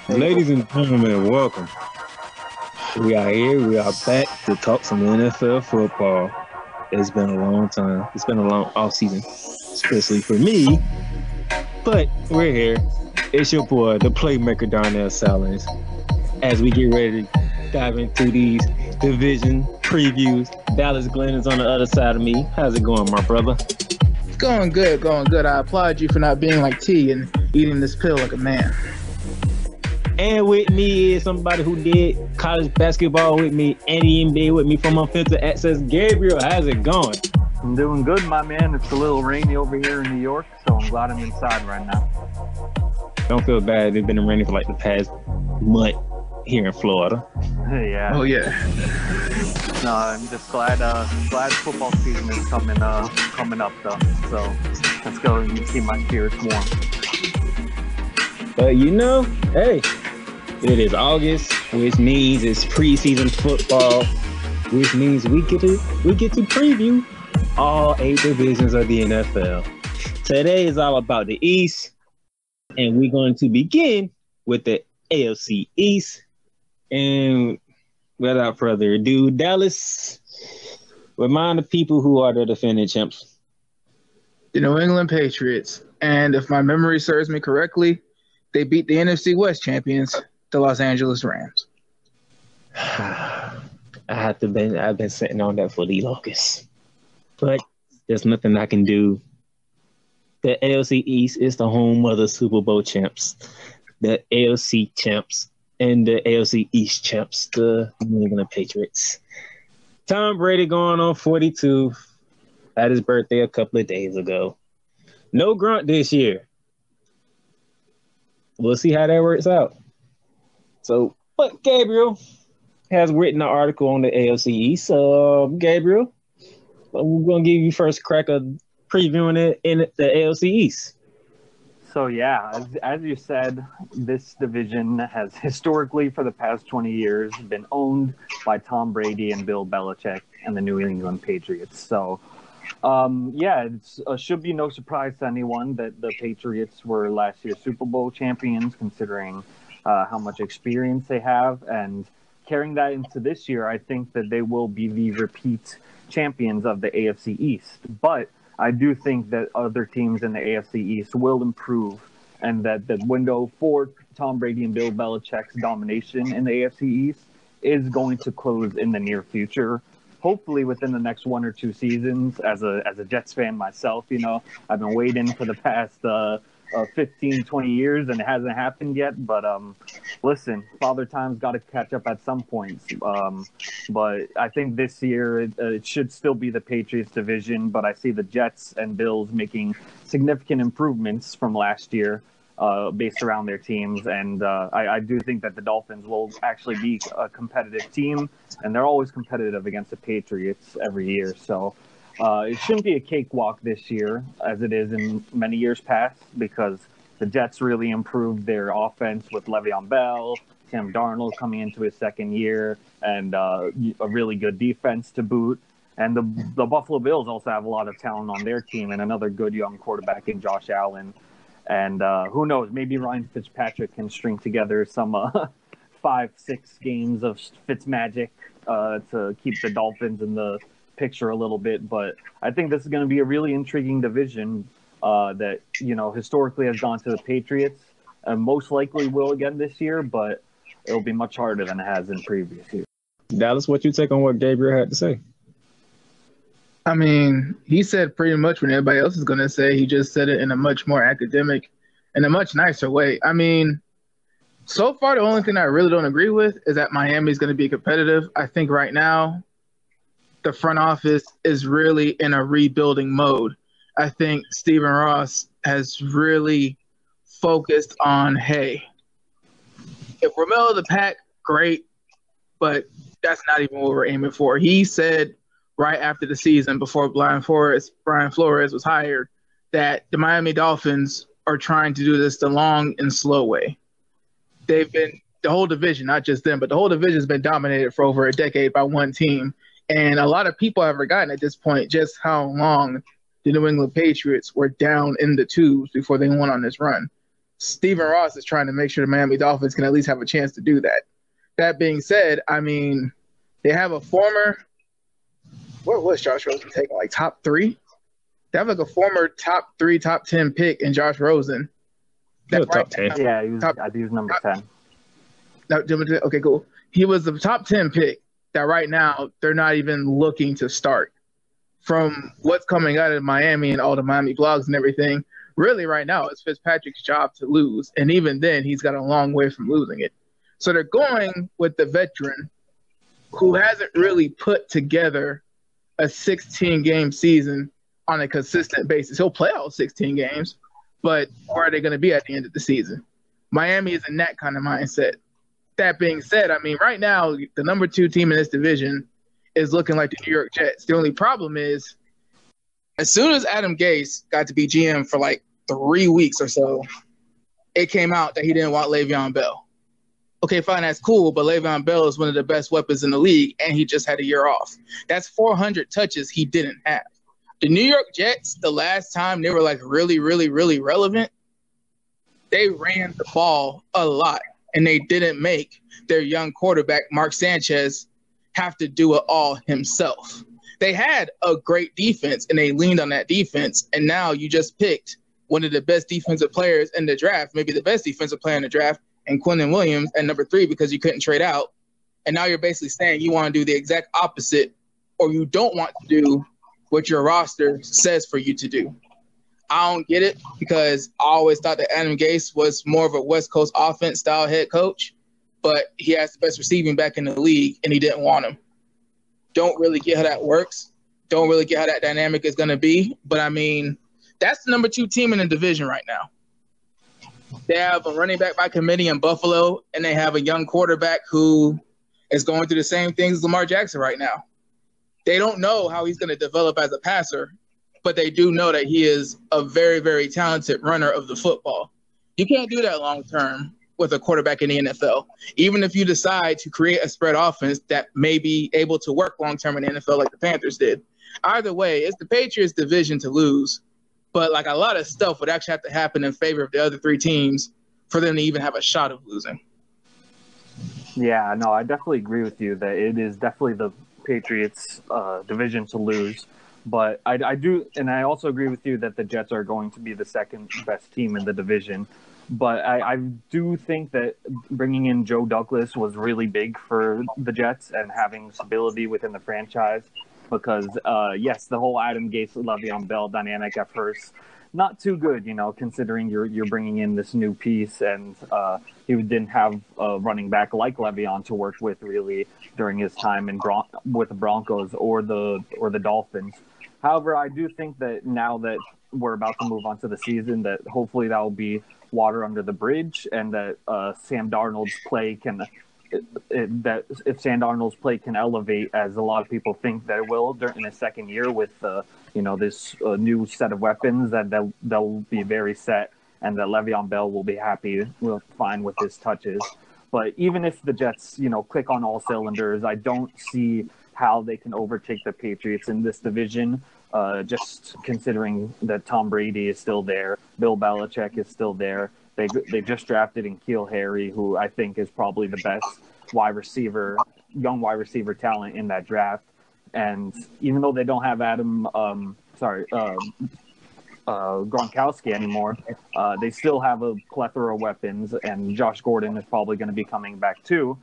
Ladies and gentlemen, welcome. We are here. We are back to talk some NFL football. It's been a long time. It's been a long off season, especially for me. But we're here. It's your boy, the Playmaker, Darnell Dallas. As we get ready to dive into these division previews, Dallas Glenn is on the other side of me. How's it going, my brother? It's going good, going good. I applaud you for not being like T and eating this pill like a man. And with me is somebody who did college basketball with me and the NBA with me from Unfiltered Access. Gabriel, how's it going? I'm doing good, my man. It's a little rainy over here in New York, so I'm glad I'm inside right now. Don't feel bad. It's been raining for like the past month here in Florida. Yeah. Oh yeah. No, I'm just glad football season is coming up though. So let's go and keep my spirits warm. But hey, it is August, which means it's preseason football, which means we get to preview all 8 divisions of the NFL. Today is all about the East, and we're going to begin with the AFC East. And without further ado, Dallas, remind the people who are the defending champs. The New England Patriots. And if my memory serves me correctly, they beat the NFC West champions, the Los Angeles Rams. I've been sitting on that for the longest. But there's nothing I can do. The AFC East is the home of the Super Bowl champs, the AFC champs, and the AFC East champs, the New England Patriots. Tom Brady going on 42 at his birthday a couple of days ago. No Grunt this year. We'll see how that works out. So, but Gabriel has written an article on the AFC East. Gabriel, we're going to give you first crack of previewing it in the AFC East. So, yeah, as you said, this division has historically for the past 20 years been owned by Tom Brady and Bill Belichick and the New England Patriots. So, it should be no surprise to anyone that the Patriots were last year's Super Bowl champions, considering how much experience they have. And carrying that into this year, I think that they will be the repeat champions of the AFC East. But I do think that other teams in the AFC East will improve, and that the window for Tom Brady and Bill Belichick's domination in the AFC East is going to close in the near future. Hopefully within the next 1 or 2 seasons. As a Jets fan myself, I've been waiting for the past 15, 20 years, and it hasn't happened yet. But listen, Father Time's got to catch up at some point. But I think this year it should still be the Patriots division. But I see the Jets and Bills making significant improvements from last year. Based around their teams, and I do think that the Dolphins will actually be a competitive team, and they're always competitive against the Patriots every year. So it shouldn't be a cakewalk this year, as it is in many years past, because the Jets really improved their offense with Le'Veon Bell, Sam Darnold coming into his second year, and a really good defense to boot. And the Buffalo Bills also have a lot of talent on their team, and another good young quarterback in Josh Allen. And who knows, maybe Ryan Fitzpatrick can string together some 5-6 games of Fitzmagic to keep the Dolphins in the picture a little bit. But I think this is going to be a really intriguing division that, historically has gone to the Patriots and most likely will again this year, but it'll be much harder than it has in previous years. Dallas, what you take on what Gabriel had to say? I mean, he said pretty much what everybody else is going to say. He just said it in a much more academic and a much nicer way. I mean, so far, the only thing I really don't agree with is that Miami is going to be competitive. I think right now, the front office is really in a rebuilding mode. I think Stephen Ross has really focused on, hey, if we're middle of the pack, great, but that's not even what we're aiming for. He said right after the season, before Brian Flores was hired, that the Miami Dolphins are trying to do this the long and slow way. They've been, the whole division, not just them, but the whole division has been dominated for over a decade by one team. And a lot of people have forgotten at this point just how long the New England Patriots were down in the tubes before they went on this run. Stephen Ross is trying to make sure the Miami Dolphins can at least have a chance to do that. That being said, I mean, they have a former – what was Josh Rosen taking, like top 3? They have like a former top 3, top 10 pick in Josh Rosen. Top 10. Yeah, he was number 10. Okay, cool. He was the top 10 pick that right now they're not even looking to start. From what's coming out of Miami and all the Miami blogs and everything, really right now it's Fitzpatrick's job to lose. And even then, he's got a long way from losing it. So they're going with the veteran who hasn't really put together a 16-game season on a consistent basis. He'll play all 16 games, but where are they going to be at the end of the season? Miami is in that kind of mindset. That being said, I mean, right now, the number 2 team in this division is looking like the New York Jets. The only problem is, as soon as Adam Gase got to be GM for like 3 weeks or so, it came out that he didn't want Le'Veon Bell. Okay, fine, that's cool, but Le'Veon Bell is one of the best weapons in the league, and he just had a year off. That's 400 touches he didn't have. The New York Jets, the last time they were like really, really, really relevant, they ran the ball a lot, and they didn't make their young quarterback, Mark Sanchez, have to do it all himself. They had a great defense, and they leaned on that defense, and now you just picked one of the best defensive players in the draft, maybe the best defensive player in the draft, and Quinnen Williams at number 3 because you couldn't trade out. And now you're basically saying you want to do the exact opposite, or you don't want to do what your roster says for you to do. I don't get it because I always thought that Adam Gase was more of a West Coast offense style head coach, but he has the best receiving back in the league, and he didn't want him. Don't really get how that works. Don't really get how that dynamic is going to be. But, I mean, that's the number 2 team in the division right now. They have a running back by committee in Buffalo, and they have a young quarterback who is going through the same things as Lamar Jackson right now. They don't know how he's going to develop as a passer, but they do know that he is a very, very talented runner of the football. You can't do that long term with a quarterback in the NFL. Even if you decide to create a spread offense that may be able to work long term in the NFL like the Panthers did. Either way, it's the Patriots' division to lose. But like a lot of stuff would actually have to happen in favor of the other 3 teams for them to even have a shot of losing. Yeah, no, I definitely agree with you that it is definitely the Patriots' division to lose. But I do, and I also agree with you that the Jets are going to be the second best team in the division. But I do think that bringing in Joe Douglas was really big for the Jets and having stability within the franchise. Because, yes, the whole Adam Gase, Le'Veon Bell dynamic at first, not too good, considering you're bringing in this new piece. And he didn't have a running back like Le'Veon to work with, really, during his time with the Broncos or the Dolphins. However, I do think that now that we're about to move on to the season, that hopefully that will be water under the bridge, and that Sam Darnold's play can that if Sam Darnold's play can elevate, as a lot of people think that it will during his second year with this new set of weapons, that they'll be very set, and that Le'Veon Bell will be fine with his touches. But even if the Jets click on all cylinders, I don't see how they can overtake the Patriots in this division. Just considering that Tom Brady is still there, Bill Belichick is still there. They just drafted Ezekiel Elliott, who I think is probably the best young wide receiver talent in that draft. And even though they don't have Gronkowski anymore, they still have a plethora of weapons, and Josh Gordon is probably going to be coming back too.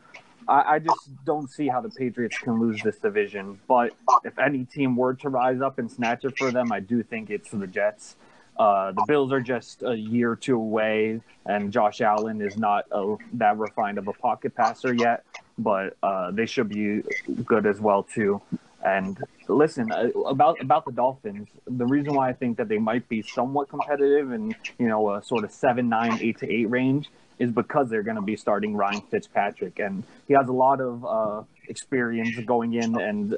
I just don't see how the Patriots can lose this division. But if any team were to rise up and snatch it for them, I do think it's the Jets. The Bills are just a year or 2 away, and Josh Allen is not that refined of a pocket passer yet, but they should be good as well too. And listen, about the Dolphins, the reason why I think that they might be somewhat competitive in a sort of 7-9, 8-8 range is because they're going to be starting Ryan Fitzpatrick, and he has a lot of experience going in and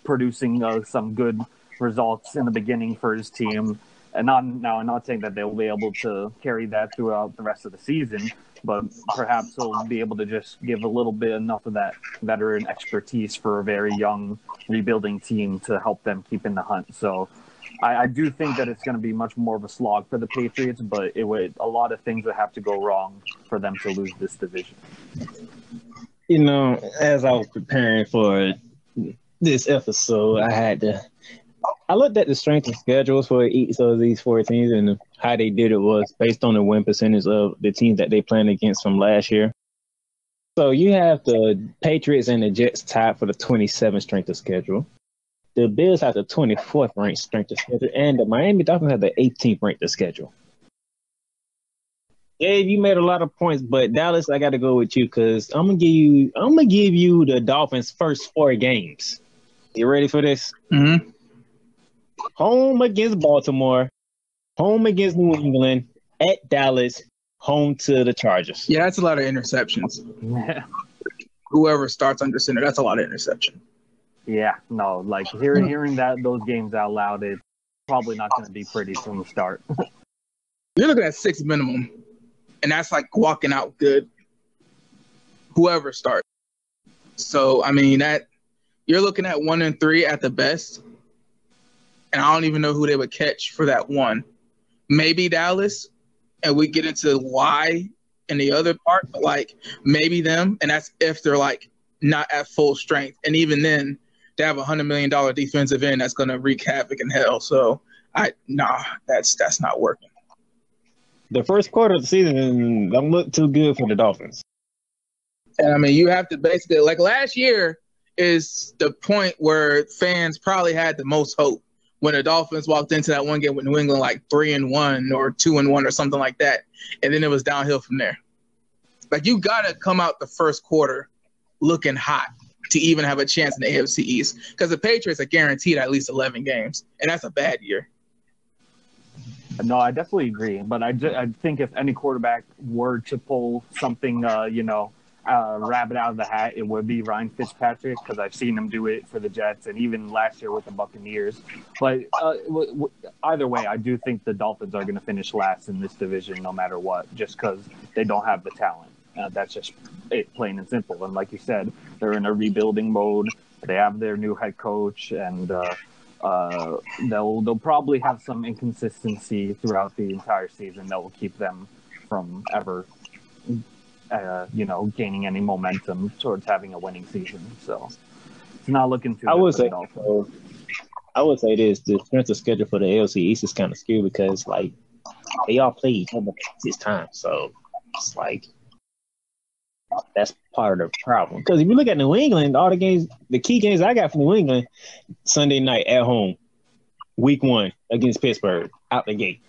producing some good results in the beginning for his team. And I'm not saying that they'll be able to carry that throughout the rest of the season, but perhaps they'll be able to just give a little bit enough of that veteran expertise for a very young rebuilding team to help them keep in the hunt. So I do think that it's going to be much more of a slog for the Patriots, but a lot of things would have to go wrong for them to lose this division. As I was preparing for this episode, I looked at the strength of schedules for each of these four teams, and how they did it was based on the win percentage of the teams that they played against from last year. So you have the Patriots and the Jets tied for the 27th strength of schedule. The Bills have the 24th ranked strength of schedule, and the Miami Dolphins have the 18th ranked of schedule. Dave, you made a lot of points, but Dallas, I got to go with you because I'm gonna give you the Dolphins' first 4 games. You ready for this? Mm-hmm. Home against Baltimore, home against New England, at Dallas, home to the Chargers. Yeah, that's a lot of interceptions. Yeah. Whoever starts under center, that's a lot of interception. Yeah, no, like hearing those games out loud, it's probably not going to be pretty from the start. You're looking at 6 minimum, and that's like walking out good. Whoever starts. So I mean that you're looking at 1-3 at the best, and I don't even know who they would catch for that one. Maybe Dallas, and we get into why in the other part, but like maybe them, and that's if they're like not at full strength, and even then. They have a $100 million defensive end that's going to wreak havoc in hell. So, that's not working. The first quarter of the season don't look too good for the Dolphins. And I mean, you have to basically, like last year is the point where fans probably had the most hope when the Dolphins walked into that one game with New England like 3-1 or 2-1 or something like that. And then it was downhill from there. Like you got to come out the first quarter looking hot to even have a chance in the AFC East, because the Patriots are guaranteed at least 11 games, and that's a bad year. No, I definitely agree, but I think if any quarterback were to pull something, rabbit out of the hat, it would be Ryan Fitzpatrick, because I've seen him do it for the Jets and even last year with the Buccaneers. But either way, I do think the Dolphins are going to finish last in this division no matter what, just because they don't have the talent. That's just it, plain and simple. And like you said, they're in a rebuilding mode. They have their new head coach, and they'll probably have some inconsistency throughout the entire season that will keep them from ever, gaining any momentum towards having a winning season. So it's not looking too good for the Dolphins. I would say this: the strength of schedule for the AFC East is kind of skewed because like they all play each other this time, so it's like. That's part of the problem. Because if you look at New England, all the games, the key games I got from New England, Sunday night at home, week 1 against Pittsburgh, out the gate.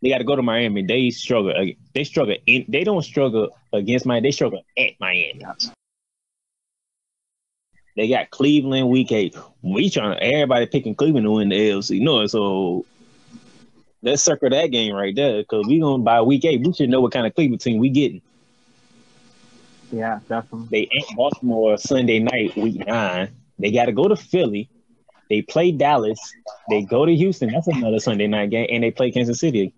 They got to go to Miami. They struggle. They don't struggle against Miami. They struggle at Miami. They got Cleveland week 8. Everybody picking Cleveland to win the AFC North. So let's circle that game right there, because by week 8, we should know what kind of Cleveland team we getting. Yeah, definitely. They ain't Baltimore Sunday night, week 9. They got to go to Philly. They play Dallas. They go to Houston. That's another Sunday night game. And they play Kansas City.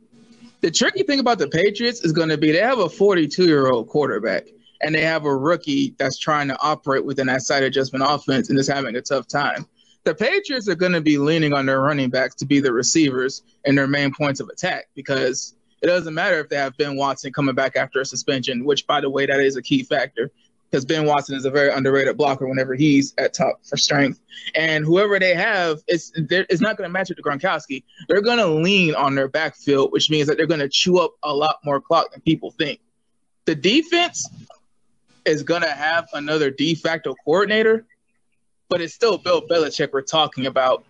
The tricky thing about the Patriots is going to be they have a 42-year-old quarterback, and they have a rookie that's trying to operate within that side adjustment offense and is having a tough time. The Patriots are going to be leaning on their running backs to be the receivers and their main points of attack, because it doesn't matter if they have Ben Watson coming back after a suspension, which, by the way, that is a key factor, because Ben Watson is a very underrated blocker whenever he's at top for strength. And whoever they have, it's not going to match with the Gronkowski. They're going to lean on their backfield, which means that they're going to chew up a lot more clock than people think. The defense is going to have another de facto coordinator, but it's still Bill Belichick we're talking about,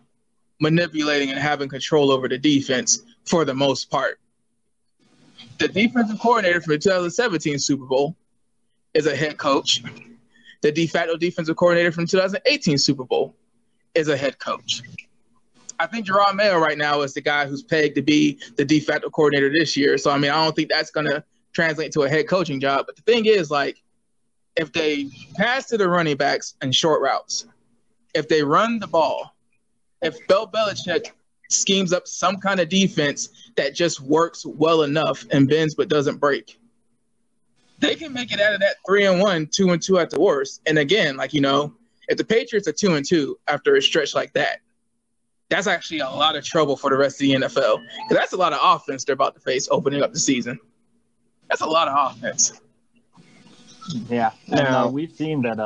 manipulating and having control over the defense for the most part. The defensive coordinator for the 2017 Super Bowl is a head coach. The de facto defensive coordinator from 2018 Super Bowl is a head coach. I think Jerome Mayo right now is the guy who's pegged to be the de facto coordinator this year. So, I mean, I don't think that's going to translate to a head coaching job. But the thing is, like, if they pass to the running backs and short routes, if they run the ball, if Bill Belichick schemes up some kind of defense that just works well enough and bends but doesn't break, they can make it out of that 3-1, 2-2 at the worst. And again, like, if the Patriots are 2-2 after a stretch like that, that's actually a lot of trouble for the rest of the NFL. Because that's a lot of offense they're about to face opening up the season. That's a lot of offense. Yeah, and we've seen that,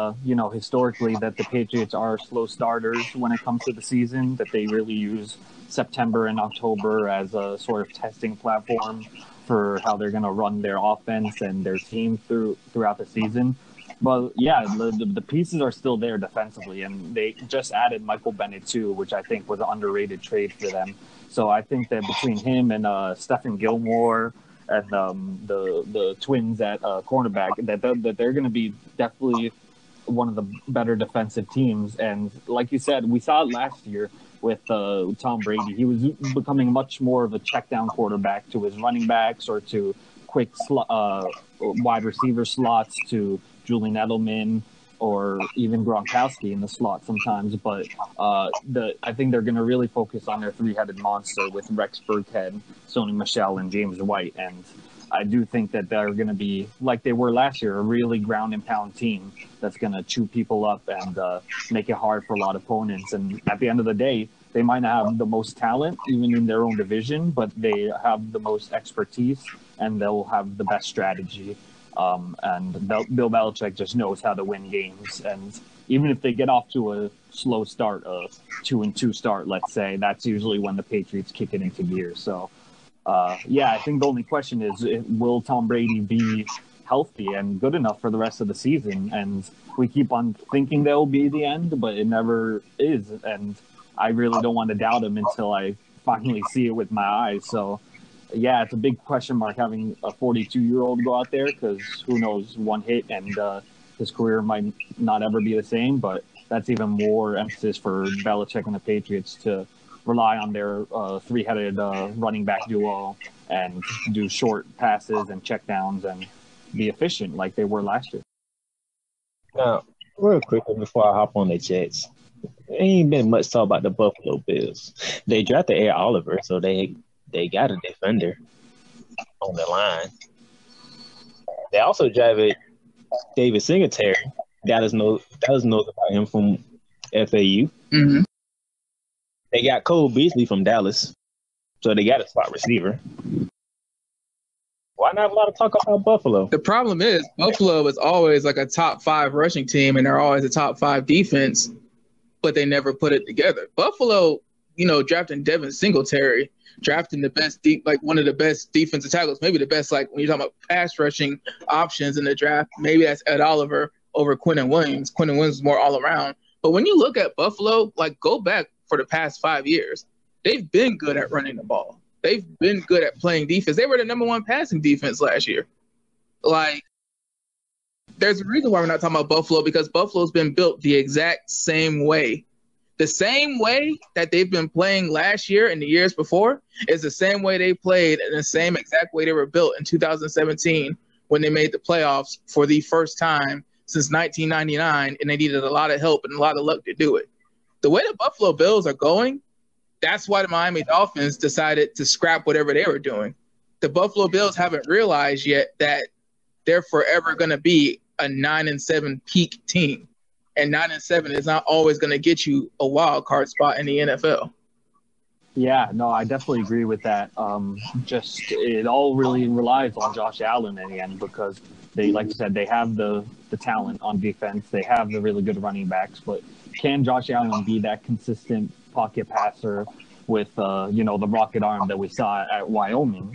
historically that the Patriots are slow starters when it comes to the season, that they really use September and October as a sort of testing platform for how they're going to run their offense and their team throughout the season. But, yeah, the pieces are still there defensively, and they just added Michael Bennett, too, which I think was an underrated trade for them. So I think that between him and Stephen Gilmore and the Twins at cornerback, that they're going to be definitely one of the better defensive teams. And like you said, we saw it last year with Tom Brady. He was becoming much more of a check-down quarterback to his running backs or to quick wide receiver slots to Julian Edelman or even Gronkowski in the slot sometimes. But I think they're going to really focus on their three-headed monster with Rex Burkhead, Sony Michel, and James White. And I do think that they're going to be, like they were last year, a really ground-and-pound team that's going to chew people up and make it hard for a lot of opponents. And at the end of the day, they might not have the most talent, even in their own division, but they have the most expertise, and they'll have the best strategy. And Bill Belichick just knows how to win games. And even if they get off to a slow start, a 2-2 start, let's say, that's usually when the Patriots kick it into gear. So, I think the only question is, will Tom Brady be healthy and good enough for the rest of the season? And we keep on thinking they'll be the end, but it never is. And I really don't want to doubt him until I finally see it with my eyes. So, yeah, it's a big question mark having a 42-year-old go out there, because who knows, one hit and his career might not ever be the same. But that's even more emphasis for Belichick and the Patriots to rely on their three-headed running back duo and do short passes and checkdowns and be efficient like they were last year. Now, real quickly before I hop on the Jets, there ain't been much talk about the Buffalo Bills. They drafted Ed Oliver, so they got a defender on the line. They also drafted David Singletary. Dallas knows about him from FAU. Mm-hmm. They got Cole Beasley from Dallas, so they got a slot receiver. Why not have a lot of talk about Buffalo? The problem is Buffalo is always like a top 5 rushing team, and they're always a top 5 defense, but they never put it together. Buffalo, drafting Devin Singletary, drafting the best one of the best defensive tackles, maybe the best, like when you're talking about pass rushing options in the draft, maybe that's Ed Oliver over Quinnen Williams. Quinnen Williams is more all around. But when you look at Buffalo, go back for the past 5 years, they've been good at running the ball. They've been good at playing defense. They were the number 1 passing defense last year. There's a reason why we're not talking about Buffalo, because Buffalo's been built the exact same way. The same way that they've been playing last year and the years before is the same way they played and the same exact way they were built in 2017 when they made the playoffs for the first time since 1999, and they needed a lot of help and a lot of luck to do it. The way the Buffalo Bills are going, that's why the Miami Dolphins decided to scrap whatever they were doing. The Buffalo Bills haven't realized yet that they're forever going to be a 9-7 peak team. And 9-7 is not always going to get you a wild card spot in the NFL. Yeah, no, I definitely agree with that. It all really relies on Josh Allen in the end, because they, like you said, they have the talent on defense. They have the really good running backs, but can Josh Allen be that consistent pocket passer with, the rocket arm that we saw at Wyoming?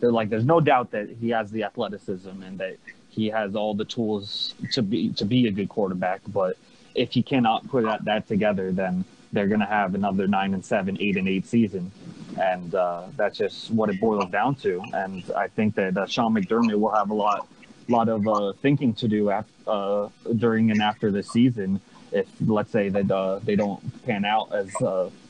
There's no doubt that he has the athleticism and that he has all the tools to be a good quarterback. But if he cannot put that together, then they're going to have another 9-7, 8-8 season. And that's just what it boils down to. And I think that Sean McDermott will have a lot of thinking to do during and after the season. If, let's say, that they don't pan out as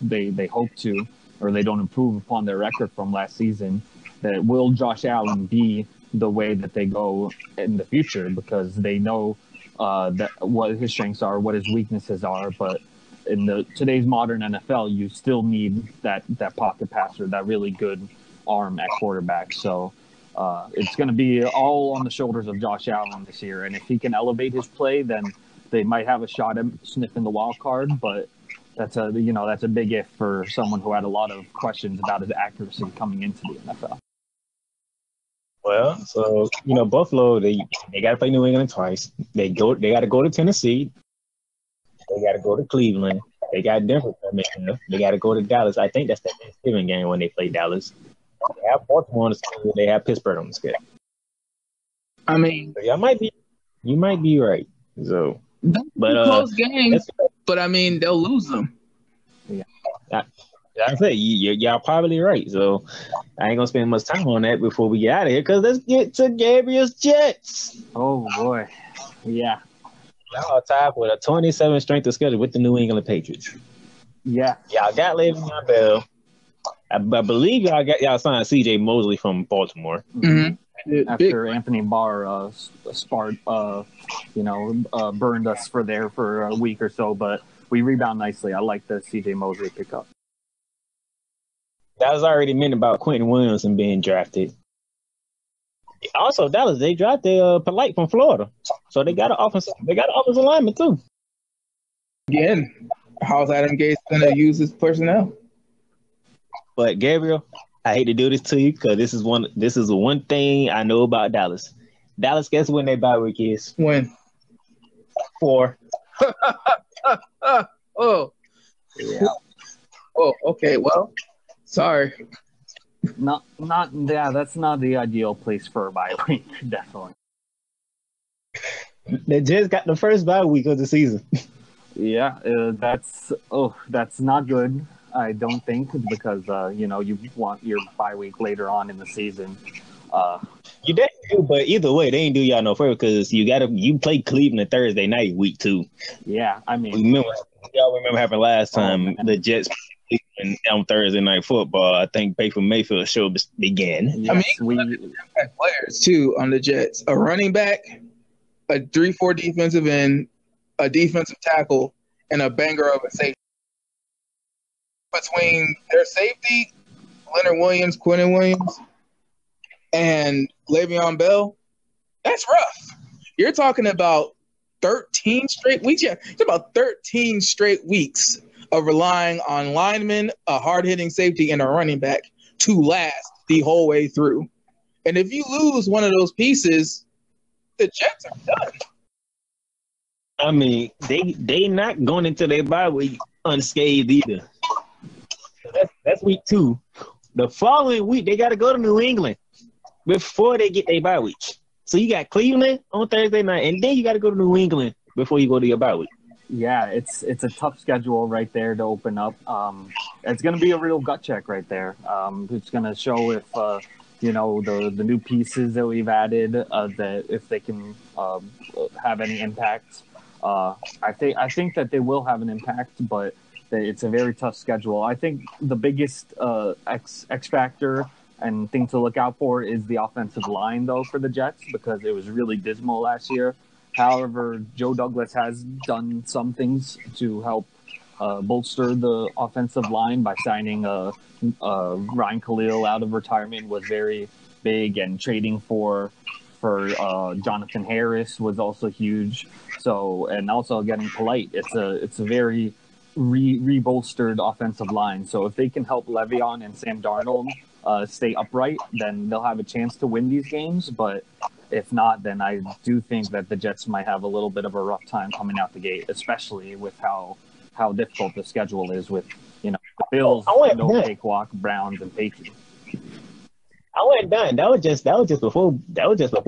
they hope to, or they don't improve upon their record from last season, that will Josh Allen be the way that they go in the future, because they know that what his strengths are, what his weaknesses are. But in today's modern NFL, you still need that pocket passer, that really good arm at quarterback. So it's going to be all on the shoulders of Josh Allen this year. And if he can elevate his play, then they might have a shot at sniffing the wild card. But that's a big if for someone who had a lot of questions about his accuracy coming into the NFL. Well, so Buffalo, they got to play New England twice. They got to go to Tennessee. They got to go to Cleveland. They got Denver coming up. They got to go to Dallas. I think that's the Thanksgiving game when they play Dallas. They have Baltimore on the schedule. They have Pittsburgh on the schedule. I mean, So you might be right. So, but close games. But I mean, they'll lose them. Yeah, I say y'all probably right. So I ain't gonna spend much time on that before we get out of here. Cause let's get to Gabriel's Jets. Oh boy, yeah. Y'all are tied with a 27 strength of schedule with the New England Patriots. Yeah, y'all got Le'Veon Bell. I believe y'all signed C.J. Mosley from Baltimore. Mm-hmm. After Anthony Barr burned us for a week or so, but we rebound nicely. I like the C.J. Mosley pickup. That was already meant about Quentin Williamson being drafted. Also, Dallas, they drafted Polite from Florida, so they got an offensive lineman too. Again, how's Adam Gase gonna use his personnel? But Gabriel, I hate to do this to you because this is the one thing I know about Dallas. Dallas, guess when they bye week is? When? 4. Oh. Yeah. Oh, okay. Well, sorry. That's not the ideal place for a bye week, definitely. They just got the first bye week of the season. Yeah, that's not good. I don't think because you want your bye week later on in the season. You definitely do, but either way, they ain't do y'all no favor because you play Cleveland Thursday night, week 2. Yeah, I mean, y'all remember happened last time the Jets played on Thursday night football. I think Baker Mayfield show began. Yes, we have players too on the Jets: a running back, a 3-4 defensive end, a defensive tackle, and a banger of a safety. Between their safety, Leonard Williams, Quentin Williams, and Le'Veon Bell, that's rough. You're talking about 13 straight weeks. Yeah, it's about 13 straight weeks of relying on linemen, a hard-hitting safety, and a running back to last the whole way through. And if you lose one of those pieces, the Jets are done. I mean, they not going into their bye week unscathed either. That's week 2. The following week, they got to go to New England before they get their bye week. So you got Cleveland on Thursday night, and then you got to go to New England before you go to your bye week. Yeah, it's a tough schedule right there to open up. It's going to be a real gut check right there. It's going to show if the new pieces that we've added that if they can have any impact. I think that they will have an impact, but it's a very tough schedule. I think the biggest X factor and thing to look out for is the offensive line, though, for the Jets, because it was really dismal last year. However, Joe Douglas has done some things to help bolster the offensive line by signing Ryan Khalil out of retirement was very big, and trading for Jonathan Harris was also huge. So, and also getting Polite, it's a very re-bolstered offensive line. So if they can help Le'Veon and Sam Darnold stay upright, then they'll have a chance to win these games. But if not, then I do think that the Jets might have a little bit of a rough time coming out the gate, especially with how difficult the schedule is with the Bills, no cakewalk, Browns, and Patriots. I wasn't done. That was just before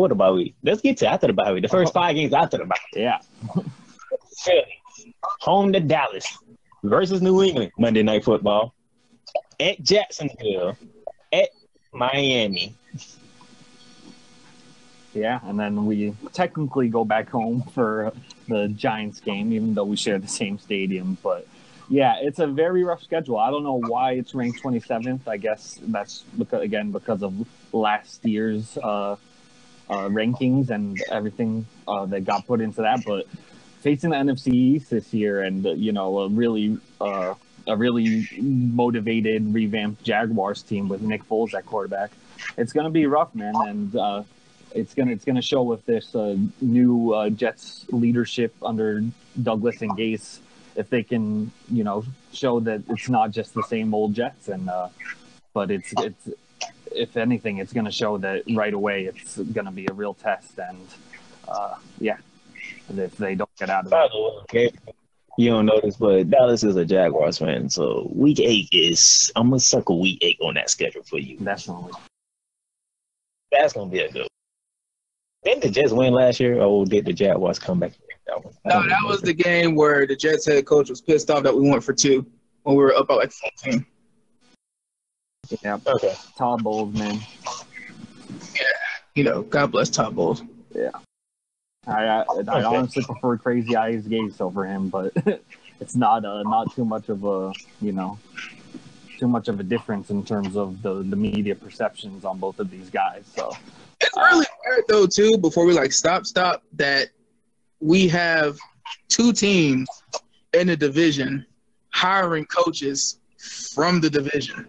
the bye week. Let's get to after the bye week. The first 5 games after the bye week. Yeah. Philly, home to Dallas versus New England, Monday Night Football. At Jacksonville, at Miami. Yeah, and then we technically go back home for the Giants game, even though we share the same stadium. But yeah, it's a very rough schedule. I don't know why it's ranked 27th. I guess that's because of last year's rankings and everything that got put into that. But facing the NFC East this year, and a really motivated, revamped Jaguars team with Nick Foles at quarterback, it's going to be rough, man. And it's gonna show if this new Jets leadership under Douglas and Gase if they can, show that it's not just the same old Jets, and but it's if anything, it's going to show that right away it's going to be a real test, and if they don't get out of it. Okay. You don't know this, but Dallas is a Jaguars fan, so week 8 I'm going to circle week 8 on that schedule for you. Definitely. That's going to be a good one. Didn't the Jets win last year, or did the Jaguars come back? No, that was the game where the Jets head coach was pissed off that we went for 2 when we were up by like 14. Yeah. Okay. Todd Bowles, man. Yeah. God bless Todd Bowles. Yeah. I honestly prefer Crazy Eyes Gase over him, but it's not too much of a difference in terms of the media perceptions on both of these guys. So it's really weird though too. Before we stop, that we have 2 teams in the division hiring coaches from the division.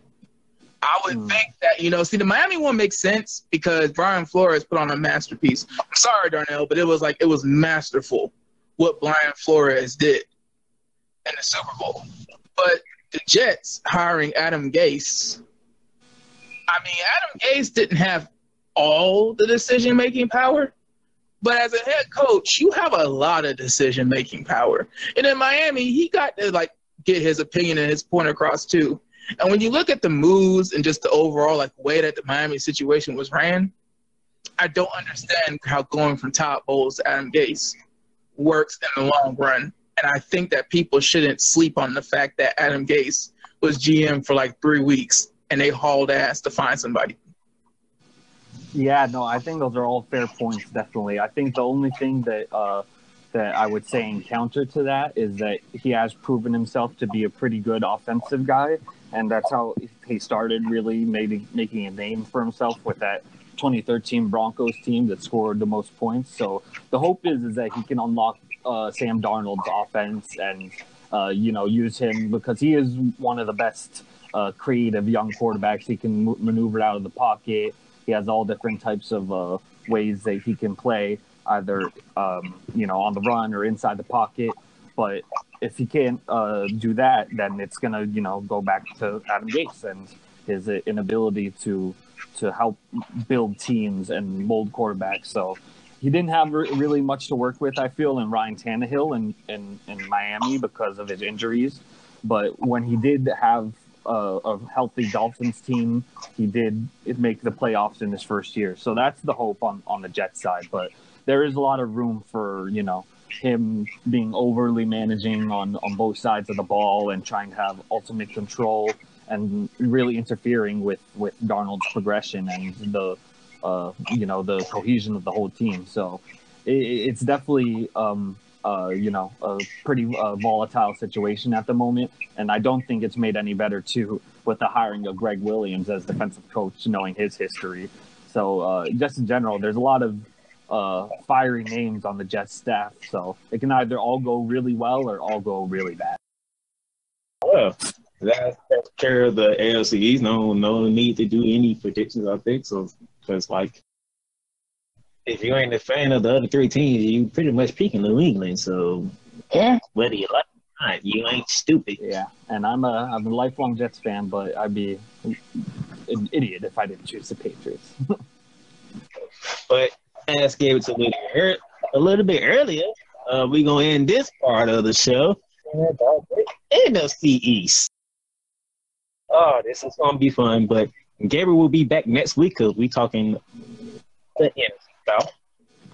I would think that, the Miami one makes sense because Brian Flores put on a masterpiece. I'm sorry, Darnell, but it was masterful what Brian Flores did in the Super Bowl. But the Jets hiring Adam Gase, Adam Gase didn't have all the decision-making power, but as a head coach, you have a lot of decision-making power. And in Miami, he got to, get his opinion and his point across, too. And when you look at the moves and just the overall way that the Miami situation was ran, I don't understand how going from Todd Bowles to Adam Gase works in the long run. And I think that people shouldn't sleep on the fact that Adam Gase was GM for 3 weeks and they hauled ass to find somebody. Yeah, no, I think those are all fair points, definitely. I think the only thing that I would say in counter to that is that he has proven himself to be a pretty good offensive guy. And that's how he started really making a name for himself with that 2013 Broncos team that scored the most points. So the hope is that he can unlock Sam Darnold's offense and, use him because he is one of the best creative young quarterbacks. He can maneuver out of the pocket. He has all different types of ways that he can play, either, on the run or inside the pocket. But if he can't do that, then it's going to, go back to Adam Gase and his inability to help build teams and mold quarterbacks. So he didn't have really much to work with, I feel, in Ryan Tannehill in Miami because of his injuries. But when he did have a healthy Dolphins team, he did make the playoffs in his first year. So that's the hope on the Jets side. But there is a lot of room for, him being overly managing on both sides of the ball and trying to have ultimate control and really interfering with Darnold's progression and the cohesion of the whole team. So it's definitely a pretty volatile situation at the moment, and I don't think it's made any better too with the hiring of Greg Williams as defensive coach, knowing his history. So just in general, there's a lot of fiery names on the Jets staff, so it can either all go really well or all go really bad. Well, that's care of the AFC East. No need to do any predictions, I think. So, because if you ain't a fan of the other 3 teams, you pretty much picking New England. So, whether you like it or not, you ain't stupid. Yeah, and I'm a lifelong Jets fan, but I'd be an idiot if I didn't choose the Patriots. But as gave it a little bit earlier, we're going to end this part of the show about the NFC East. Oh, this is going to be fun, but Gabriel will be back next week because we're talking the NFC South.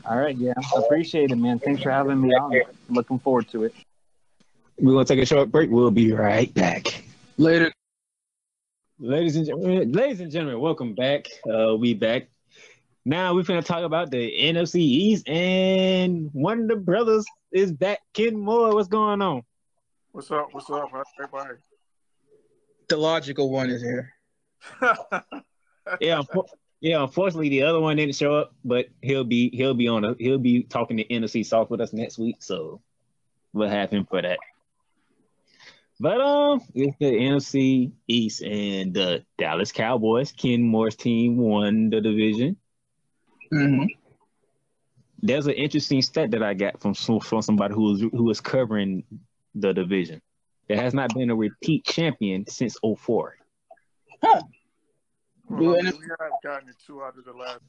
All right, yeah. Appreciate it, man. Thanks for having me on. Looking forward to it. We're going to take a short break. We'll be right back. Later. Ladies and gentlemen, welcome back. We back. Now we're going to talk about the NFC East, and one of the brothers is back. Ken Moore, what's going on? What's up? How's everybody? The logical one is here. Yeah, unfortunately, the other one didn't show up, but he'll be talking to NFC South with us next week. So we'll have him for that. But it's the NFC East, and the Dallas Cowboys. Ken Moore's team won the division. Mm-hmm. There's an interesting stat that I got from somebody who was covering the division. There has not been a repeat champion since 04. Huh. Well, we have gotten it 2 out of the last.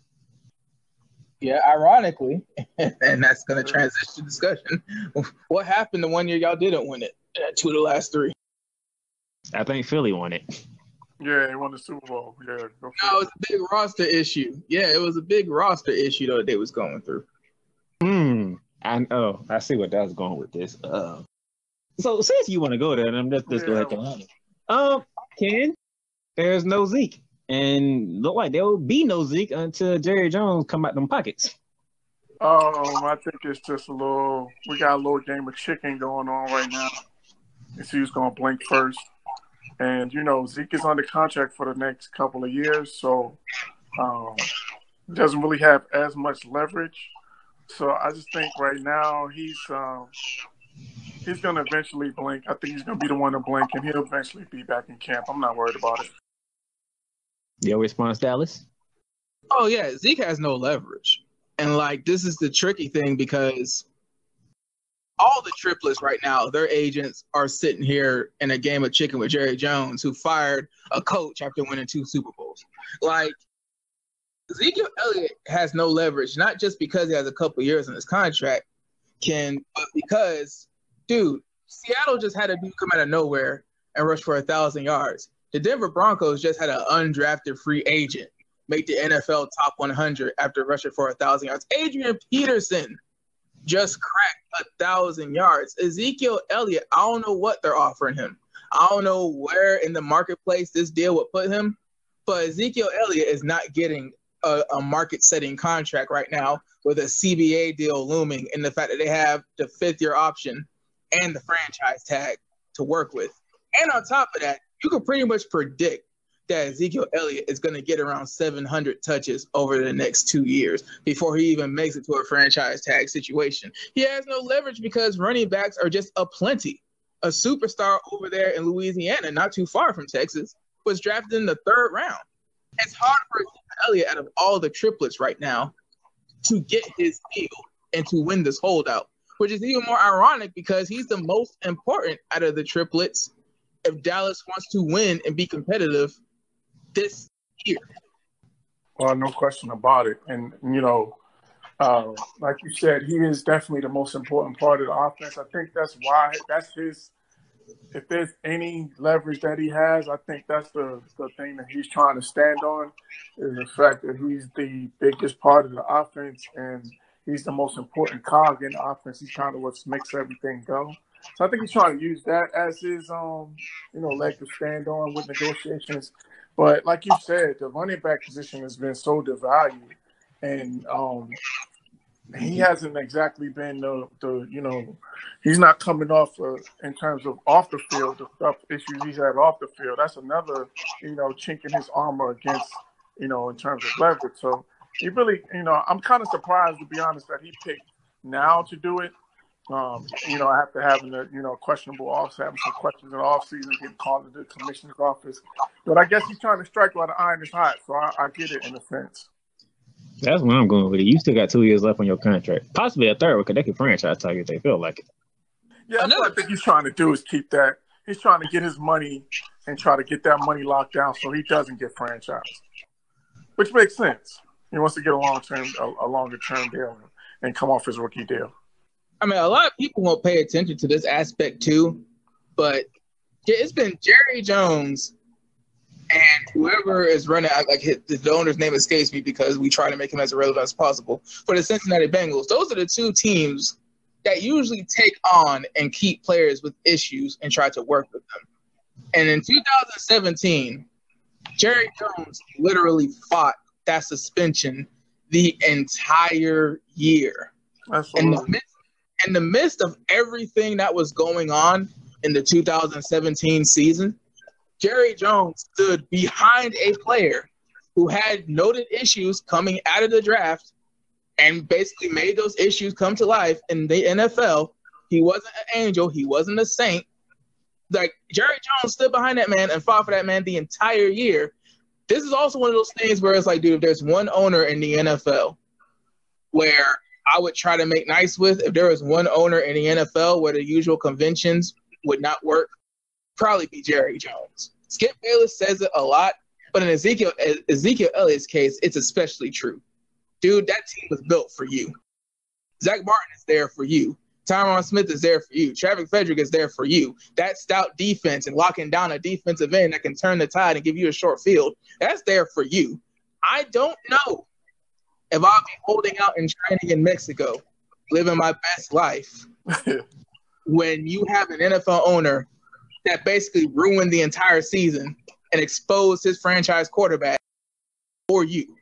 Yeah, ironically, and that's going to transition to discussion. What happened the one year y'all didn't win it? 2 of the last 3. I think Philly won it. Yeah, they won the Super Bowl. Yeah. No, it was a big roster issue. Yeah, it was a big roster issue though that they was going through. I see what that was going with this. So since you want to go there, then let's just go ahead and Ken, there's no Zeke. And look like there will be no Zeke until Jerry Jones come out them pockets. I think it's just we got a little game of chicken going on right now. Let's see who's going to blink first. And, Zeke is under contract for the next couple of years, so doesn't really have as much leverage. So I just think right now he's going to eventually blink. I think he's going to be the one to blink, and he'll eventually be back in camp. I'm not worried about it. Your response, Dallas? Oh, yeah, Zeke has no leverage. And, this is the tricky thing because all the triplets right now, their agents are sitting here in a game of chicken with Jerry Jones, who fired a coach after winning 2 Super Bowls. Ezekiel Elliott has no leverage, not just because he has a couple years on his contract, but because, dude, Seattle just had a dude come out of nowhere and rush for 1,000 yards. The Denver Broncos just had an undrafted free agent make the NFL top 100 after rushing for 1,000 yards. Adrian Peterson just cracked 1,000 yards. Ezekiel Elliott, I don't know what they're offering him. I don't know where in the marketplace this deal would put him, but Ezekiel Elliott is not getting a market-setting contract right now with a CBA deal looming, and the fact that they have the 5th-year option and the franchise tag to work with. And on top of that, you can pretty much predict that Ezekiel Elliott is going to get around 700 touches over the next 2 years before he even makes it to a franchise tag situation. He has no leverage because running backs are just aplenty. A superstar over there in Louisiana, not too far from Texas, was drafted in the 3rd round. It's hard for Ezekiel Elliott, out of all the triplets right now, to get his deal and to win this holdout, which is even more ironic because he's the most important out of the triplets if Dallas wants to win and be competitive this year. Well, no question about it. And, like you said, he is definitely the most important part of the offense. I think that's why if there's any leverage that he has, I think that's the thing that he's trying to stand on, is the fact that he's the biggest part of the offense and he's the most important cog in the offense. He's kind of what makes everything go. So I think he's trying to use that as his, leg to stand on with negotiations. But like you said, the running back position has been so devalued, and he hasn't exactly been he's not coming off in terms of off the field, the stuff issues he's had off the field. That's another, chink in his armor against, in terms of leverage. So he really, I'm kind of surprised, to be honest, that he picked now to do it. After having the, questionable having some questions in the offseason, getting called to the commissioner's office. But I guess he's trying to strike while the iron is hot, so I get it in a sense. That's where I'm going with it. You still got 2 years left on your contract. Possibly a 3rd, because they can franchise tag if they feel like it. Yeah, that's what I think he's trying to do is keep that. He's trying to get his money and try to get that money locked down so he doesn't get franchised, which makes sense. He wants to get a longer-term deal and come off his rookie deal. I mean, a lot of people won't pay attention to this aspect too, but it's been Jerry Jones and whoever is running, the owner's name escapes me because we try to make him as irrelevant as possible, for the Cincinnati Bengals. Those are the 2 teams that usually take on and keep players with issues and try to work with them. And in 2017, Jerry Jones literally fought that suspension the entire year. Absolutely. In the midst of everything that was going on in the 2017 season, Jerry Jones stood behind a player who had noted issues coming out of the draft and basically made those issues come to life in the NFL. He wasn't an angel. He wasn't a saint. Jerry Jones stood behind that man and fought for that man the entire year. This is also one of those things where it's like, dude, if there's one owner in the NFL where I would try to make nice with, if there was one owner in the NFL where the usual conventions would not work, probably be Jerry Jones. Skip Bayless says it a lot, but in Ezekiel Elliott's case, it's especially true. Dude, that team was built for you. Zach Martin is there for you. Tyron Smith is there for you. Travis Frederick is there for you. That stout defense and locking down a defensive end that can turn the tide and give you a short field, that's there for you. I don't know if I'll be holding out and training in Mexico, living my best life, when you have an NFL owner that basically ruined the entire season and exposed his franchise quarterback for you.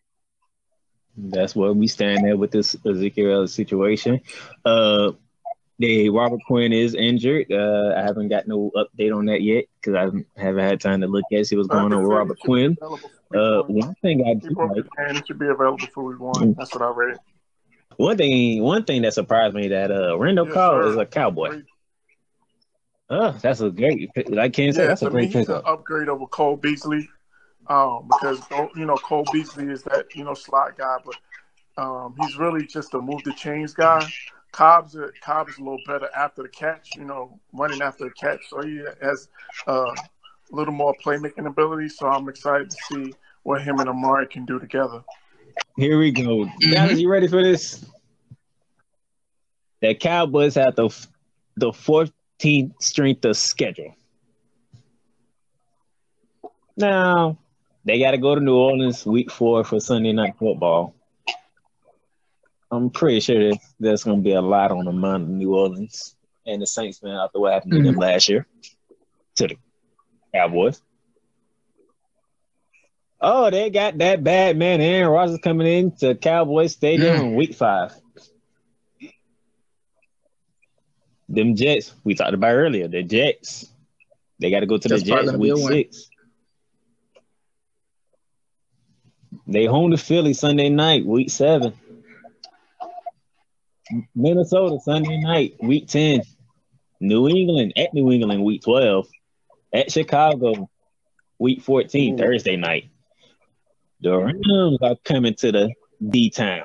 That's where we stand there with this Ezekiel Elliott situation. Robert Quinn is injured. I haven't got no update on that yet because I haven't had time to look at see what's going on with Robert Quinn. One thing I do like, and it should be available for week 1. That's what I read. One thing that surprised me that Randall Cobb is a Cowboy. That's a great, like Ken said, that's a great he's pickup. An upgrade over Cole Beasley, because Cole Beasley is that slot guy, but he's really just a move the chains guy. Cobb's a little better after the catch, running after the catch, so he has a little more playmaking ability. So I'm excited to see what him and Amari can do together. Here we go. Dallas, you ready for this? The Cowboys have the 14th strength of schedule. Now, they got to go to New Orleans week 4 for Sunday Night Football. I'm pretty sure there's going to be a lot on the mind of New Orleans and the Saints, man, after what happened to them last year to the Cowboys. Oh, they got that bad man Aaron Rodgers coming in to Cowboys Stadium in week 5. Them Jets, we talked about earlier, the Jets. They got to go to the Jets week 6. They home to Philly Sunday night, week 7. Minnesota Sunday night, week 10. New England at New England, week 12. At Chicago, week 14, Thursday night. The Rams are coming to the D-Town,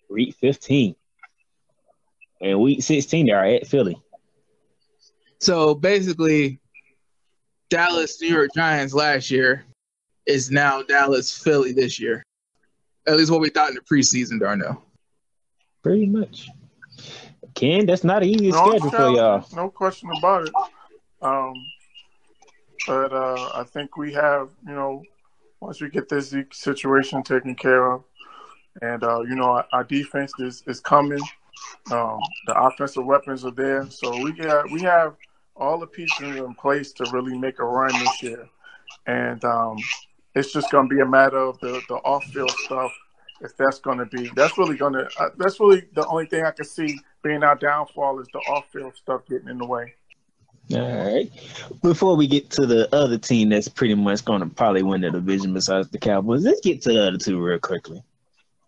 week 15. And week 16, they are at Philly. So basically, Dallas New York Giants last year is now Dallas Philly this year. At least what we thought in the preseason, Darnell. Pretty much. Ken, that's not an easy schedule for y'all. No question about it. But I think we have, once we get this situation taken care of, and our defense is coming. The offensive weapons are there, so we have all the pieces in place to really make a run this year, and it's just going to be a matter of the off-field stuff. If that's really the only thing I can see being our downfall is the off-field stuff getting in the way. All right. Before we get to the other team that's pretty much going to probably win the division besides the Cowboys, let's get to the other two real quickly.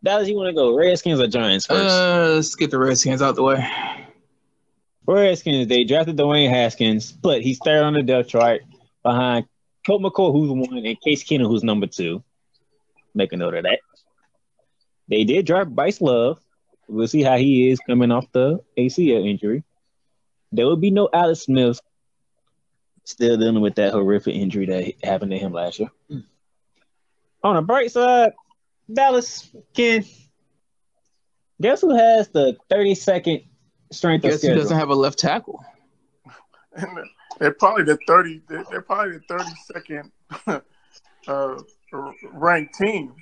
Dallas, you want to go Redskins or Giants first? Let's get the Redskins out the way. Redskins, they drafted Dwayne Haskins, but he's third on the depth chart behind Colt McCoy, who's 1, and Case Keenum, who's number 2. Make a note of that. They did draft Bryce Love. We'll see how he is coming off the ACL injury. There will be no Alex Smith, still dealing with that horrific injury that happened to him last year. On the bright side, Dallas, Ken, guess who has the 32nd strength of schedule? Guess who doesn't have a left tackle? They're probably the 32nd ranked team.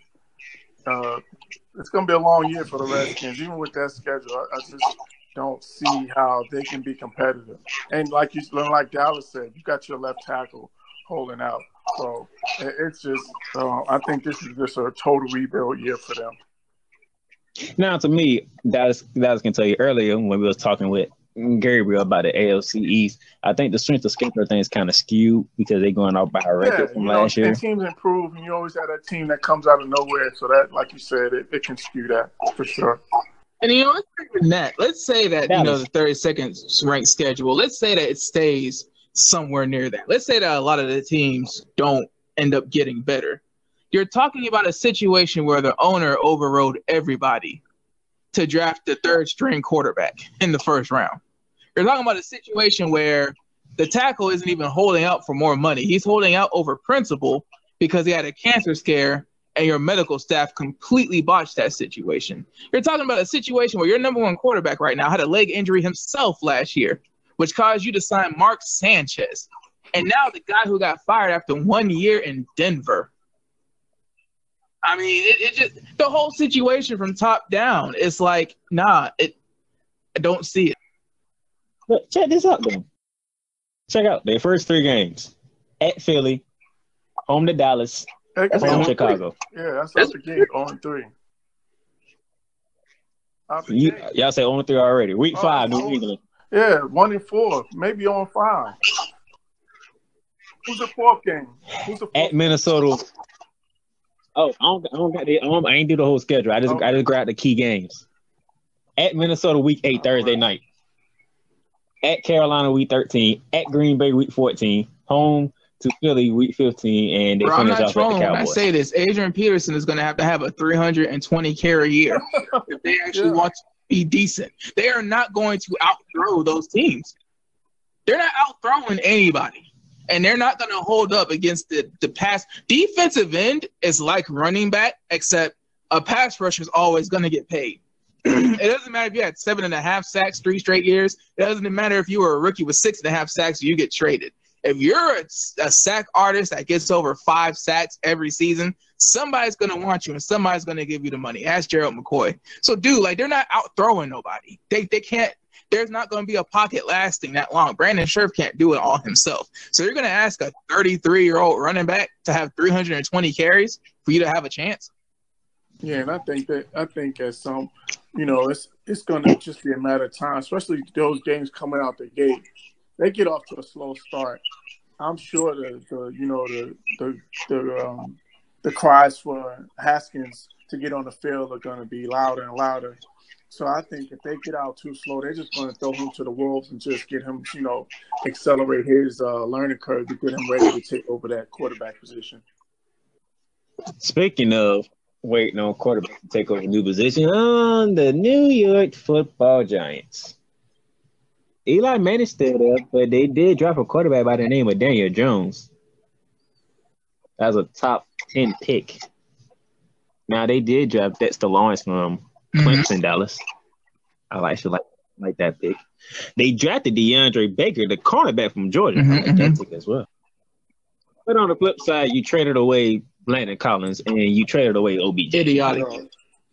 It's going to be a long year for the Redskins, even with that schedule. I just don't see how they can be competitive. And like Dallas said, you got your left tackle holding out. So it's just, I think this is just a total rebuild year for them. Now, to me, Dallas can tell you earlier when we was talking with Gabriel about the AFC East, I think the strength of schedule thing is kind of skewed because they're going off by a record from last year. And teams improve, and you always have that team that comes out of nowhere. So that, like you said, it can skew that for sure. And let's bring that. Let's say that the 32nd ranked schedule. Let's say that it stays somewhere near that. Let's say that a lot of the teams don't end up getting better. You're talking about a situation where the owner overrode everybody to draft the third string quarterback in the first round. You're talking about a situation where the tackle isn't even holding out for more money. He's holding out over principle because he had a cancer scare and your medical staff completely botched that situation. You're talking about a situation where your number one quarterback right now had a leg injury himself last year, which caused you to sign Mark Sanchez. And now the guy who got fired after 1 year in Denver. I mean, it just the whole situation from top down. It's like, I don't see it. But check this out, though. Check out their first 3 games: at Philly, home to Dallas, home to Chicago. Yeah, that's the game. 0-3. Y'all say 0-3 already. Week 5, New England. Yeah, 1-4, maybe 0-5. Who's the 4th game? At Minnesota. Oh, I ain't do the whole schedule. I just grabbed the key games. At Minnesota, week 8, Thursday night. At Carolina, week 13. At Green Bay, week 14. Home to Philly, week 15, and they finish off at the Cowboys. When I say this, Adrian Peterson is going to have a 320 carry year if they actually want to be decent. They are not going to outthrow those teams. They're not outthrowing anybody. And they're not going to hold up against the pass. Defensive end is like running back, except a pass rusher is always going to get paid. It doesn't matter if you had 7.5 sacks 3 straight years. It doesn't matter if you were a rookie with 6.5 sacks, you get traded. If you're a sack artist that gets over 5 sacks every season, somebody's going to want you and somebody's going to give you the money. Ask Gerald McCoy. So, dude, they're not outthrowing nobody. They can't. There's not going to be a pocket lasting that long. Brandon Scherf can't do it all himself. So you're going to ask a 33-year-old running back to have 320 carries for you to have a chance? Yeah, and I think at some, it's going to just be a matter of time, especially those games coming out the gate. They get off to a slow start. I'm sure the cries for Haskins to get on the field are going to be louder and louder. So I think if they get out too slow, they're just going to throw him to the wolves and just get him, accelerate his learning curve to get him ready to take over that quarterback position. Speaking of waiting on quarterback to take over a new position, on the New York Football Giants. Eli Manning's still there, but they did drop a quarterback by the name of Daniel Jones. That was a top 10 pick. Now, they did drop Dexter Lawrence from Clemson, Dallas. I actually like that pick. They drafted DeAndre Baker, the cornerback from Georgia. I like that pick as well. But on the flip side, you traded away Landon Collins and you traded away OBJ. Idiotic.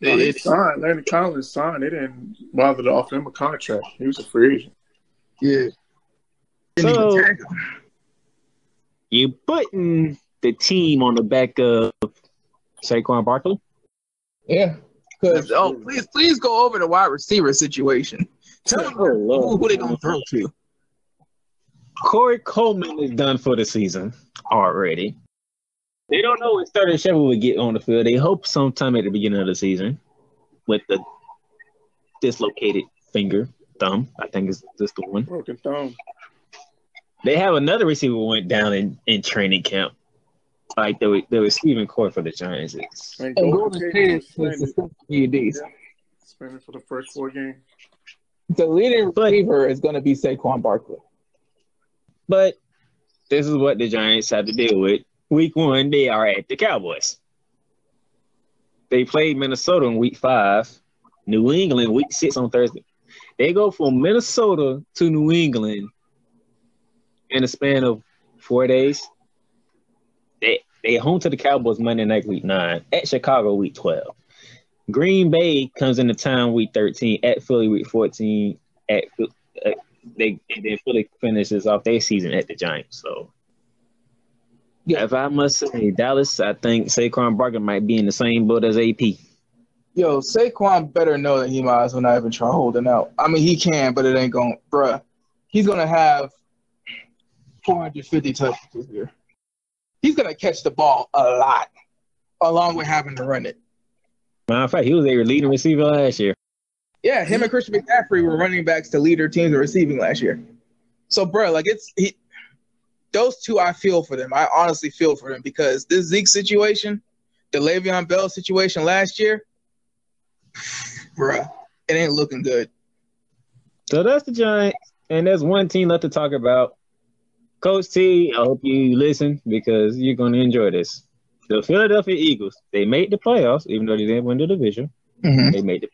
They signed. Landon Collins signed. They didn't bother to offer him a contract. He was a free agent. Yeah. So, you're putting the team on the back of Saquon Barkley? Yeah. Because please go over the wide receiver situation. Tell them who they gonna throw to. Corey Coleman is done for the season already. They don't know when Sterling Shepard will get on the field. They hope sometime at the beginning of the season with the dislocated thumb. I think it's just the one. Broken thumb. They have another receiver who went down in training camp. Like the receiving core for the Giants is. And Golden State suspended for the first 4 games. The leading receiver is going to be Saquon Barkley. But this is what the Giants have to deal with. Week 1, they are at the Cowboys. They played Minnesota in week 5, New England week 6 on Thursday. They go from Minnesota to New England in a span of 4 days. They home to the Cowboys Monday night week 9, at Chicago week 12. Green Bay comes into town week 13, at Philly week 14. Then Philly finishes off their season at the Giants. So, if I must say, Dallas, I think Saquon Barkley might be in the same boat as AP. Yo, Saquon better know that he might as well not even try holding out. I mean, he can, but it ain't going, bruh. He's going to have 450 touches this year. He's going to catch the ball a lot, along with having to run it. Matter of fact, he was their leading receiver last year. Yeah, him and Christian McCaffrey were running backs to lead their teams in receiving last year. So, bro, those two, I feel for them. I honestly feel for them because this Zeke situation, the Le'Veon Bell situation last year, bruh, it ain't looking good. So that's the Giants, and there's one team left to talk about. Coach T, I hope you listen because you're going to enjoy this. The Philadelphia Eagles, they made the playoffs, even though they didn't win the division. Mm-hmm. They made it.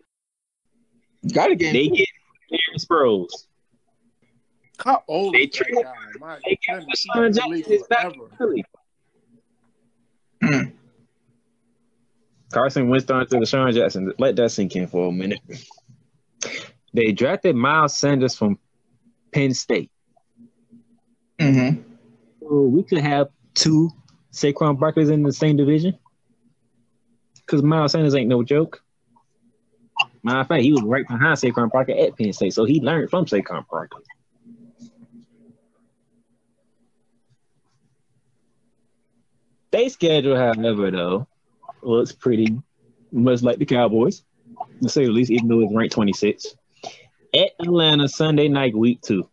Got a game. They get Aaron Sproles. How old They is that traded. guy? My They got goodness, he's Deshaun been in the Jackson league is back in forever. Philly. Mm. Carson Wentz throwing to Deshaun Jackson. Let that sink in for a minute. They drafted Miles Sanders from Penn State. Mm-hmm. So we could have two Saquon Barkley's in the same division. Because Miles Sanders ain't no joke. Matter of fact, he was right behind Saquon Barkley at Penn State, so he learned from Saquon Barkley. They schedule, however, though, looks pretty much like the Cowboys, to say the least, even though it's ranked 26. At Atlanta, Sunday night, week 2.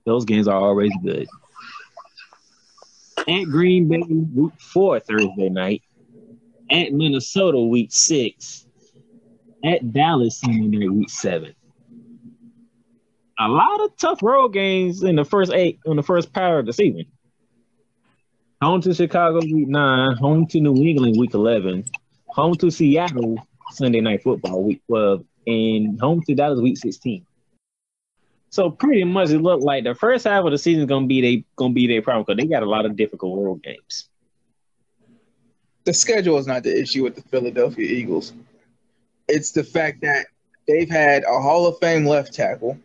Those games are always good. At Green Bay, week 4, Thursday night. At Minnesota, week 6. At Dallas, Sunday night, week 7. A lot of tough road games in the first 8 on the first part of the season. Home to Chicago, week 9. Home to New England, week 11. Home to Seattle, Sunday Night Football, week 12. And home to Dallas, week 16. So pretty much it looked like the first half of the season is gonna be their problem because they got a lot of difficult road games. The schedule is not the issue with the Philadelphia Eagles. It's the fact that they've had a Hall of Fame left tackle,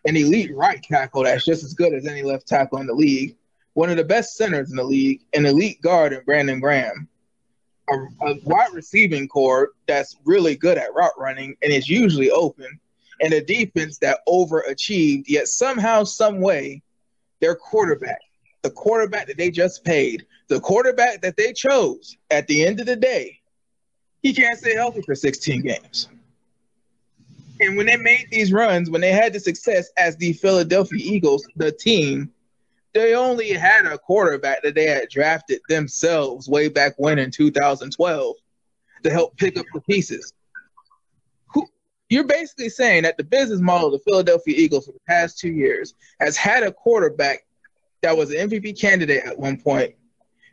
an elite right tackle that's just as good as any left tackle in the league, one of the best centers in the league, an elite guard in Brandon Graham, a wide receiving core that's really good at route running and is usually open, and a defense that overachieved, yet somehow, some way, their quarterback, the quarterback that they just paid, the quarterback that they chose at the end of the day, he can't stay healthy for 16 games. And when they made these runs, when they had the success as the Philadelphia Eagles, the team, they only had a quarterback that they had drafted themselves way back when in 2012 to help pick up the pieces. You're basically saying that the business model of the Philadelphia Eagles for the past 2 years has had a quarterback that was an MVP candidate at one point,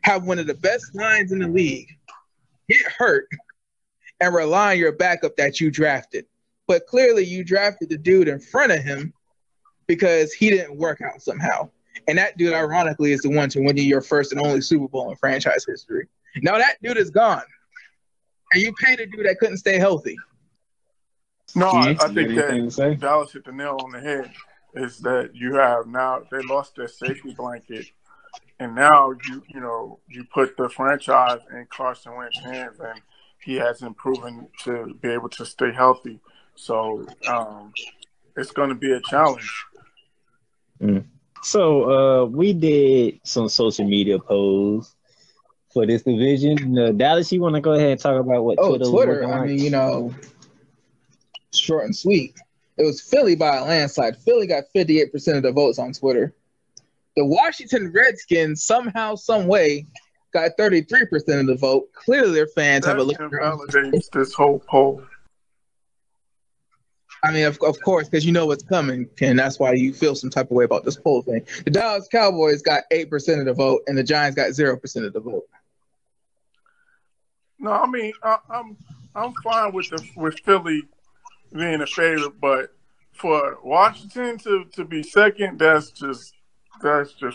have one of the best lines in the league, get hurt, and rely on your backup that you drafted. But clearly you drafted the dude in front of him because he didn't work out somehow. And that dude, ironically, is the one to win you your first and only Super Bowl in franchise history. Now that dude is gone. And you paid a dude that couldn't stay healthy. No, I think anything to say? that Dallas hit the nail on the head. Is that you have now they lost their safety blanket, and now you put the franchise in Carson Wentz's hands, and he hasn't proven to be able to stay healthy. So it's going to be a challenge. Mm. So we did some social media polls for this division. Dallas, you want to go ahead and talk about what Twitter was Twitter. looking I like? mean, short and sweet. It was Philly by a landslide. Philly got 58% of the votes on Twitter. The Washington Redskins somehow, some way, got 33% of the vote. Clearly, their fans have a look. Invalidates this whole poll. I mean, of course, because you know what's coming, and that's why you feel some type of way about this poll thing. The Dallas Cowboys got 8% of the vote, and the Giants got 0% of the vote. No, I mean, I'm fine with Philly being a favorite, but for Washington to be second, that's just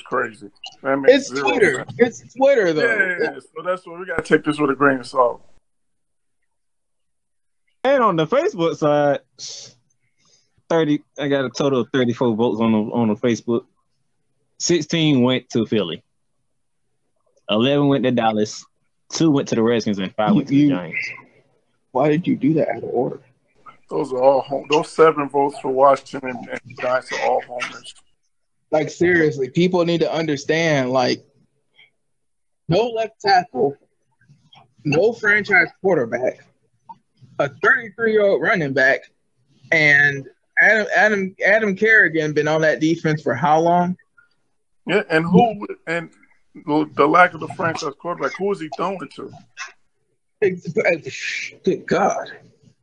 crazy. That makes It's Twitter. Sense. It's Twitter, though. Yeah. So that's what we got to take this with a grain of salt. And on the Facebook side, I got a total of 34 votes on the Facebook. 16 went to Philly. 11 went to Dallas. 2 went to the Redskins, and 5 went to the Giants. Why did you do that out of order? Those are all home. Those 7 votes for Washington and the Giants are all homers. Like, seriously, people need to understand, like, no left tackle, no franchise quarterback, a 33-year-old running back, and Adam Kerrigan been on that defense for how long? Yeah, and the lack of the franchise quarterback, who is he throwing to? Good God.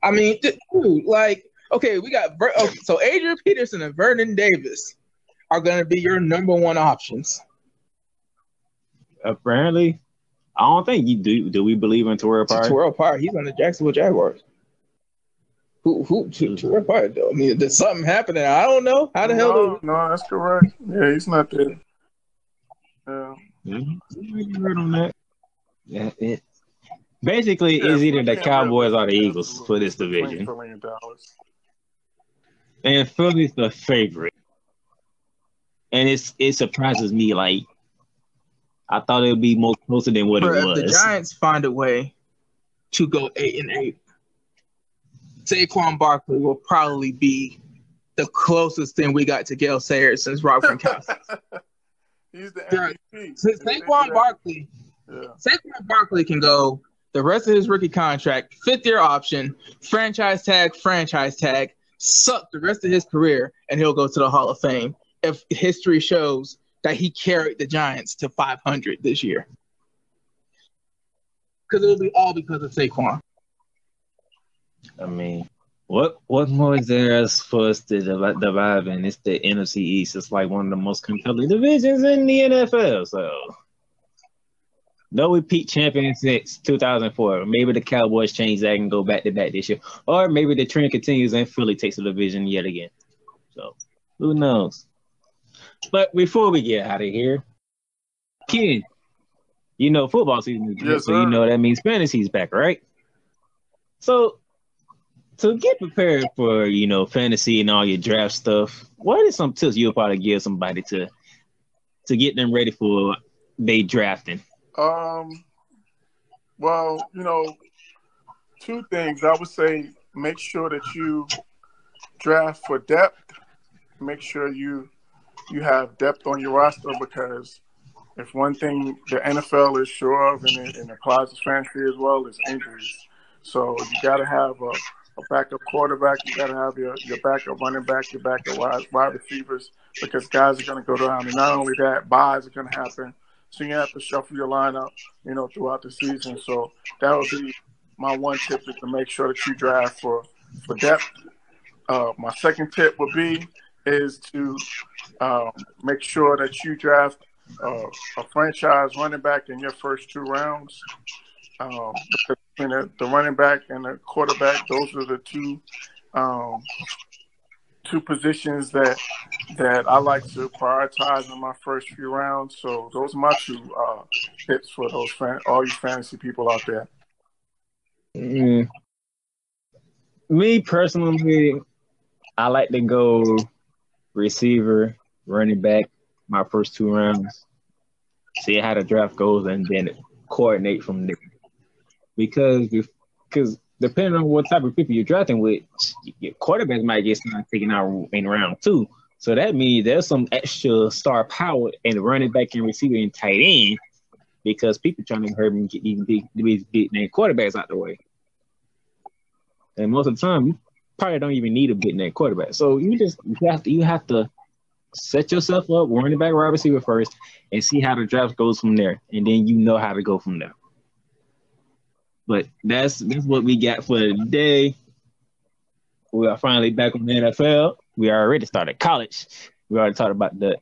I mean, dude, like, okay, we got so Adrian Peterson and Vernon Davis are going to be your number one options. Apparently, I don't think you do. Do we believe in Terrell Pryor? Terrell Pryor, he's on the Jacksonville Jaguars. Who Terrell Pryor, though? I mean, did something happen there? I don't know. How the hell? No, that's correct. Yeah, he's not there. Yeah. You heard on that. Yeah, basically, it's either the Cowboys or the Eagles for this division. And Philly's the favorite. And it surprises me. Like, I thought it would be more closer than what it was. If the Giants find a way to go 8-8, Saquon Barkley will probably be the closest thing we got to Gale Sayers since Rob Gronkowski. He's the MVP. Saquon Barkley can go the rest of his rookie contract, 5th-year option, franchise tag, suck the rest of his career, and he'll go to the Hall of Fame if history shows that he carried the Giants to 500 this year. Because it'll be all because of Saquon. I mean, what more is there for us to divide in? It's the NFC East. It's like one of the most compelling divisions in the NFL. So, no repeat champion since 2004. Maybe the Cowboys change that and go back-to-back this year. Or maybe the trend continues and Philly takes the division yet again. So, who knows? But before we get out of here, Ken, you know football season is good, so you know that means fantasy's back, right? So, to get prepared for, fantasy and all your draft stuff, what are some tips you'll probably give somebody to get them ready for they drafting? Well, 2 things. I would say make sure that you draft for depth. Make sure you have depth on your roster, because if one thing the NFL is sure of, and it applies to fantasy as well, is injuries. So you got to have a backup quarterback. You got to have your backup running back, your backup wide receivers, because guys are going to go down. And not only that, buys are going to happen. So you have to shuffle your lineup, throughout the season. So that would be my one tip, is to make sure that you draft for depth. My second tip would be to make sure that you draft a franchise running back in your first 2 rounds. Because the running back and the quarterback, those are the two positions that I like to prioritize in my first few rounds. So those are my 2 tips for all you fantasy people out there. Me personally, I like to go receiver, running back, my first 2 rounds. See how the draft goes, and then coordinate from there. Because depending on what type of people you're drafting with, your quarterbacks might get started taken out in round 2. So that means there's some extra star power in running back and receiver and tight end, because people trying to hurt and get these big name quarterbacks out the way. And most of the time, you probably don't even need a big name quarterback. So you have to set yourself up, running back, wide receiver first, and see how the draft goes from there, and then you know how to go from there. But that's what we got for today. We are finally back on the NFL. We already started college. We already talked about the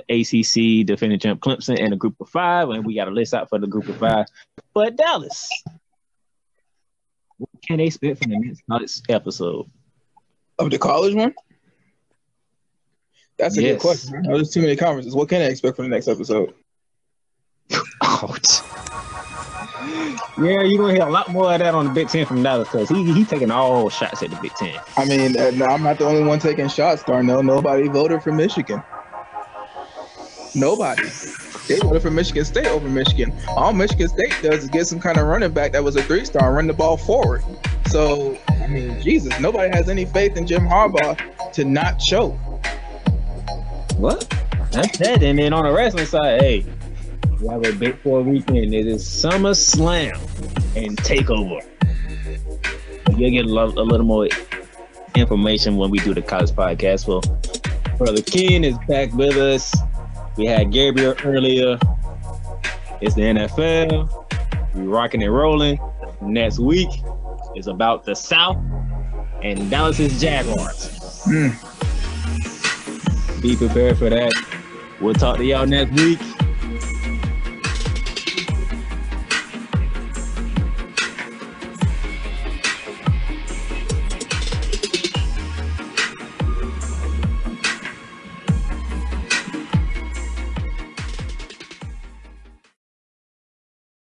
ACC, defending champ Clemson, and the group of 5, and we got a list out for the group of 5. But Dallas, what can they expect from the next college episode? Of the college one? That's a good question. There's too many conferences. What can I expect from the next episode? Ouch. Yeah, you're going to hear a lot more of that on the Big Ten from Dallas, because he's taking all shots at the Big Ten. I mean, I'm not the only one taking shots, Darnell. Nobody voted for Michigan. Nobody. They voted for Michigan State over Michigan. All Michigan State does is get some kind of running back that was a 3-star and run the ball forward. So, I mean, Jesus, nobody has any faith in Jim Harbaugh to not choke. What? That's that. And then on the wrestling side, hey, we have a Big 4 weekend. It is SummerSlam and TakeOver. You'll get a little more information when we do the college podcast. Well, Brother Ken is back with us. We had Gabriel earlier. It's the NFL. We're rocking and rolling. Next week, is about the South and Dallas's Jaguars. Be prepared for that. We'll talk to y'all next week.